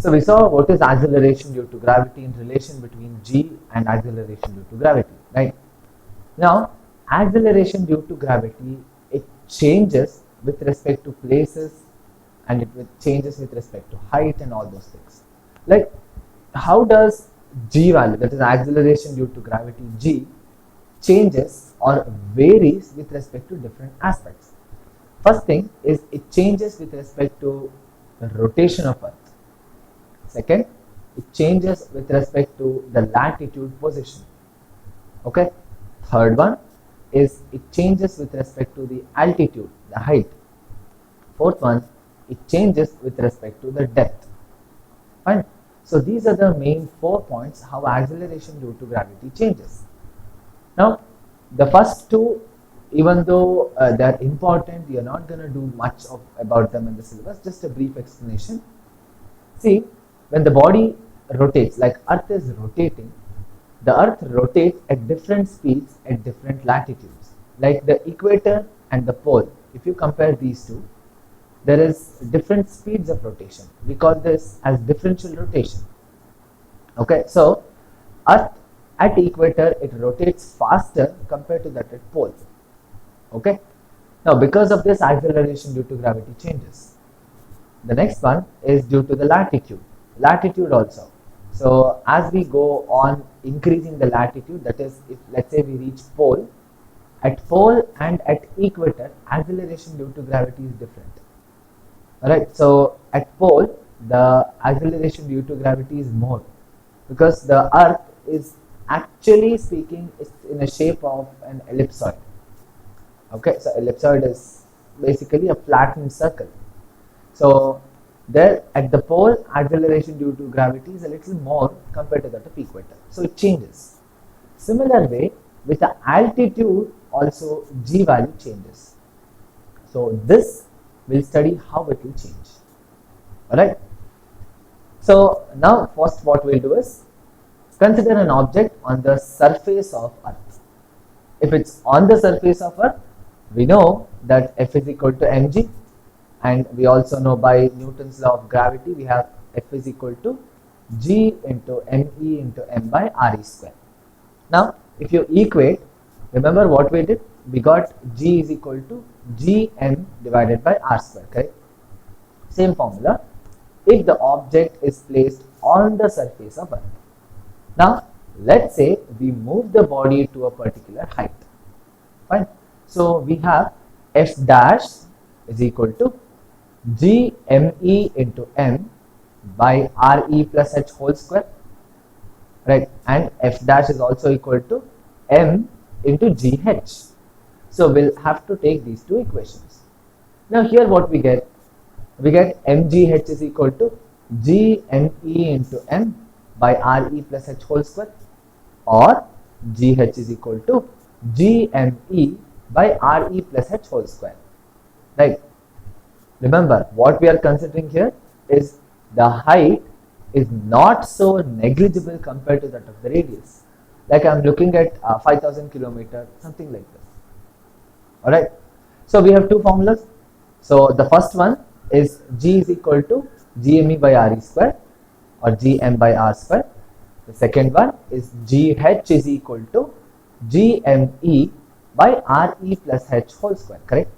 So we saw what is acceleration due to gravity in relation between g and acceleration due to gravity, right? Now, acceleration due to gravity, it changes with respect to places and changes with respect to height and all those things. Like, how does g value, that is acceleration due to gravity g, changes or varies with respect to different aspects? First thing is it changes with respect to the rotation of Earth. Second, it changes with respect to the latitude position. Okay. Third one is it changes with respect to the altitude, the height. Fourth one, it changes with respect to the depth. Fine. So these are the main 4 points how acceleration due to gravity changes. Now, the first two, even though they are important, we are not going to do much about them in the syllabus. Just a brief explanation. See, when the body rotates, like Earth is rotating, the Earth rotates at different speeds at different latitudes. Like the equator and the pole, if you compare these two, there is different speeds of rotation. We call this as differential rotation. Okay, so Earth at equator, it rotates faster compared to that at pole. Okay, now because of this, acceleration due to gravity changes. The next one is due to the latitude. Latitude also. So as we go on increasing the latitude, that is, if let's say we reach pole, at pole and at equator, acceleration due to gravity is different. Alright, so at pole, the acceleration due to gravity is more because the Earth is actually speaking is in a shape of an ellipsoid. Okay, so ellipsoid is basically a flattened circle. So there at the pole, acceleration due to gravity is a little more compared to that of equator. So it changes. Similar way, with the altitude also g value changes. So this we'll study how it will change. Alright. So now first what we'll do is consider an object on the surface of Earth. If it's on the surface of Earth, we know that F is equal to mg, and we also know by Newton's law of gravity we have F is equal to g into me into m by re square. Now if you equate, remember what we did? We got g is equal to gm divided by r square, correct? Same formula if the object is placed on the surface of Earth. Now let's say we move the body to a particular height. Fine. So we have f dash is equal to gme into m by re plus h whole square, right? And f dash is also equal to m into gh. So we'll have to take these two equations. Now here what we get? We get mgh is equal to gme into m by re plus h whole square, or gh is equal to gme by re plus h whole square, right? Remember what we are considering here is the height is not so negligible compared to that of the radius. Like I am looking at 5000 kilometer, something like this. Alright, so we have two formulas. So the first one is g is equal to gme by re square or gm by r square. The second one is gh is equal to gme by re plus h whole square, correct?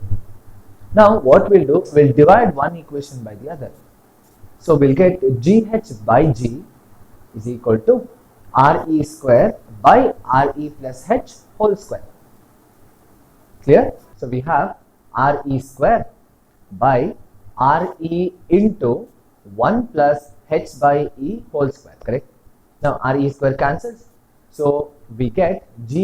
Now what we'll do, we'll divide one equation by the other. So we'll get gh by g is equal to re square by re plus h whole square. Clear? So we have re square by re into 1 plus h by e whole square, correct? Now re square cancels, so we get g